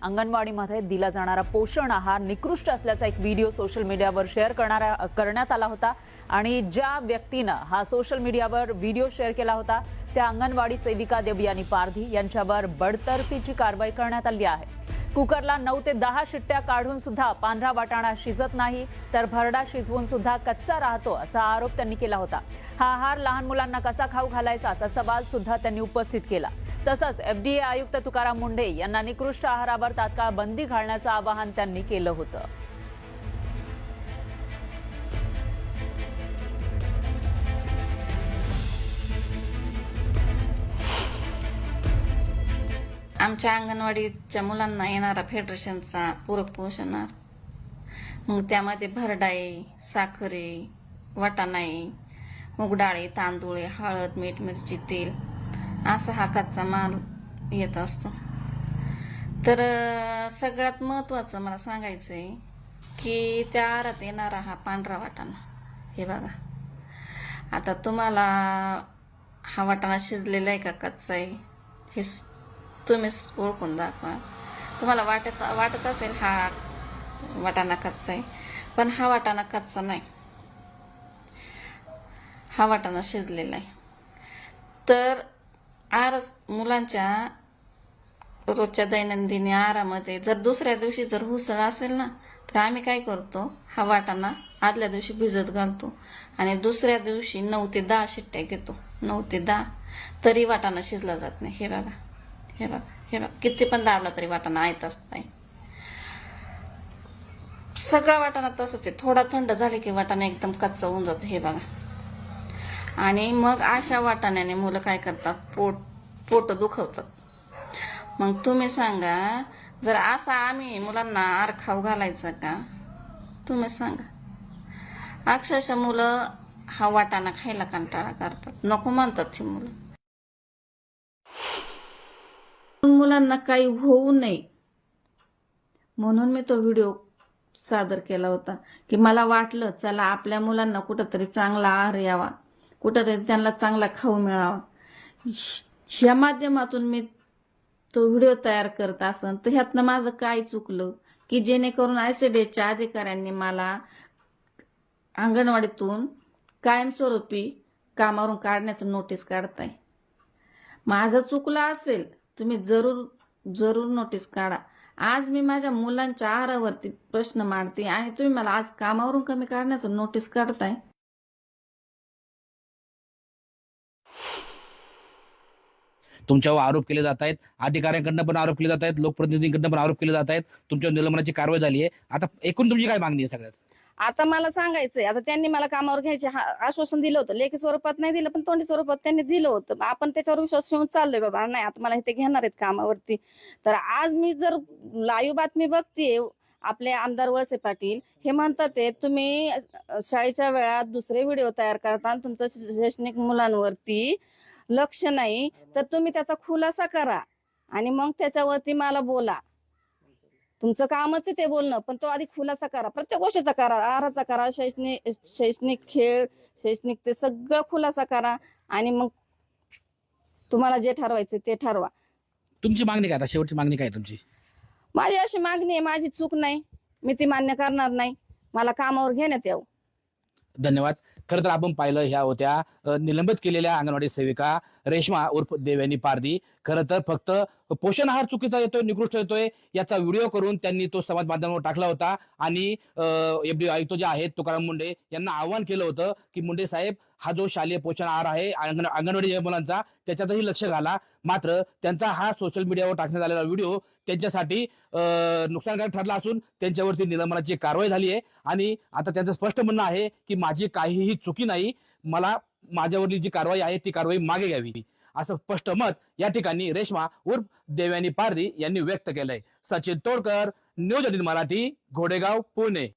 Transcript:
अंगणवाडीमध्ये दिला जाणारा पोषण आहार निकृष्ट असल्याचा एक व्हिडिओ सोशल मीडियावर शेअर करण्यात आला होता आणि ज्या व्यक्तीनं हा सोशल मीडियावर व्हिडिओ शेअर केला होता त्या अंगणवाडी सेविका देवयानी पारधी यांच्यावर बडतर्फीची कारवाई करण्यात आली आहे। कुकरला 9 ते 10 शिट्ट्या काढून सुद्धा पांढरा वाटाणा शिजत नाही तर भरडा शिजवून सुद्धा कच्चा राहतो असा आरोप त्यांनी केला होता। हा आहार लहान मुलांना कसा खाऊ घालायचा असा सवाल सुद्धा त्यांनी उपस्थित केला। तसंच FDA आयुक्त तुकाराम मुंढे यांना निकृष्ट आहारावर तात्काळ बंदी घालण्याचं आवाहन त्यांनी केलं होतं। आमच्या अंगणवाडीच्या मुलांना येणारा फेडरेशनचा पूरक पोषण आहार, मग त्यामध्ये भरडाई, साखरे, वाटाणाई, मुगडाळी, तांदूळ, हळद, मीठ, मिरची, तेल असा हा कच्चा माल येत असतो। तर सगळ्यात महत्वाचं मला सांगायचंय की त्या आहारात येणारा हा पांढरा वाटाणा, हे बघा आता तुम्हाला हा वाटाणा शिजलेला आहे का कच्चा आहे हे तुम्ही ओळखून दाखवा। तुम्हाला वाटत असेल हा वाटाणा कच्चा आहे, पण हा वाटाणा कच्चा नाही, हा वाटाणा शिजलेला आहे। तर मुलांच्या रोजच्या दैनंदिन आहारामध्ये जर दुसऱ्या दिवशी जर उसळ असेल ना तर आम्ही काय करतो, हा वाटाणा आदल्या दिवशी भिजत घालतो आणि दुसऱ्या दिवशी 9 ते 10 शिट्ट्या घेतो, 9 ते 10, तरी वाटाणा शिजला जात नाही। हे बघा, हे बघा, हे बघा, किती पण दाबला तरी वाटाणा आयताच नाही। सगळा वाटाणा तसंच आहे, थोडा थंड झाले की वाटाणा एकदम कच्चा होऊन जातो, हे बघा। आणि मग अशा वाटाण्याने मुलं काय करतात, पोट दुखवतात। मग तुम्ही सांगा, जर असा आम्ही मुलांना आहार खाऊ घालायचा का? तुम्ही सांगा। अक्षरशः मुलं हा वाटाणा खायला कंटाळा करतात, नको म्हणतात ती मुलं। मुलांना काही होऊ नये म्हणून मी तो व्हिडिओ सादर केला होता की मला वाटलं चला आपल्या मुलांना कुठंतरी चांगला आहार यावा, कुठंतरी त्यांना चांगला खाऊ मिळावा। ह्या माध्यमातून मी तो व्हिडिओ तयार करत असन तर ह्यातनं माझं काय चुकलं की जेणेकरून ICDSच्या अधिकाऱ्यांनी मला अंगणवाडीतून कायमस्वरूपी कामावरून काढण्याचं नोटीस काढताय। माझं चुकलं असेल तुम्ही जरूर नोटीस काढा। आज मी माझ्या मुलांच्या आहारावरती प्रश्न मांडते आणि तुम्ही मला आज कामावरून कमी काढण्याचं नोटीस काढताय। तुमच्यावर आरोप केले जात आहेत, अधिकाऱ्यांकडून पण आरोप केले जात आहेत, लोकप्रतिनिधींकडून पण आरोप केले जात आहेत, तुमच्या निलंबनाची कारवाई झाली आहे। आता एकूण तुमची काय मागणी आहे सगळ्यात? आता मला सांगायचंय, आता त्यांनी मला कामावर घ्यायचे आश्वासन दिलं होतं, लेखी स्वरूपात नाही दिलं पण तोंडी स्वरूपात त्यांनी दिलं होतं। आपण त्याच्यावर विश्वास ठेवून चाललोय, बाबा नाही आता मला इथे घेणार आहेत कामावरती। तर आज मी जर लाईव्ह बातमी बघतीये, आपले आमदार वळसे पाटील हे म्हणतात ते तुम्ही शाळेच्या वेळात दुसरे व्हिडिओ तयार करता, तुमचं शैक्षणिक मुलांवरती लक्ष नाही, तर तुम्ही त्याचा खुलासा करा आणि मग त्याच्यावरती मला बोला। तुमचं कामच आहे ते बोलणं, पण तो आधी खुलासा करा, प्रत्येक गोष्टीचा करा, आहाराचा करा, शैक्षणिक खेळ, शैक्षणिक ते सगळं खुलासा करा आणि मग तुम्हाला जे ठरवायचं ते ठरवा। तुमची मागणी काय, आता शेवटची मागणी काय तुमची? माझी अशी मागणी आहे, माझी चूक नाही, मी ती मान्य करणार नाही, मला कामावर घेण्यात यावं। धन्यवाद। खरं तर आपण पाहिलं, ह्या होत्या निलंबित केलेल्या अंगणवाडी सेविका रेश्मा उर्फ देवयानी पारधी। खरं तर फक्त पोषण आहार चुकीचा येतोय, निकृष्ट येतोय याचा व्हिडिओ करून त्यांनी तो समाज माध्यमावर टाकला होता आणि FDA आयुक्त जे आहेत तुकाराम मुंढे यांना आवाहन केलं होतं की मुंढे साहेब, हा जो शालेय पोषण आहार आहे अंगणवाडी मुलांचा त्याच्यातही लक्ष घाला। मात्र त्यांचा हा सोशल मीडियावर टाकण्यात आलेला व्हिडिओ त्यांच्यासाठी नुकसानकारक ठरला असून त्यांच्यावरती निलंबनाची कारवाई झाली आहे आणि आता त्यांचं स्पष्ट म्हणणं आहे की माझी काहीही चुकी नाही, मला माझ्यावरली जी कारवाई आहे ती कारवाई मागे घ्यावी, असं स्पष्ट मत या ठिकाणी रेश्मा उर्फ देवयानी पारधी यांनी व्यक्त केलंय। सचिन तोडकर, न्यूज 18 मराठी, घोडेगाव, पुणे।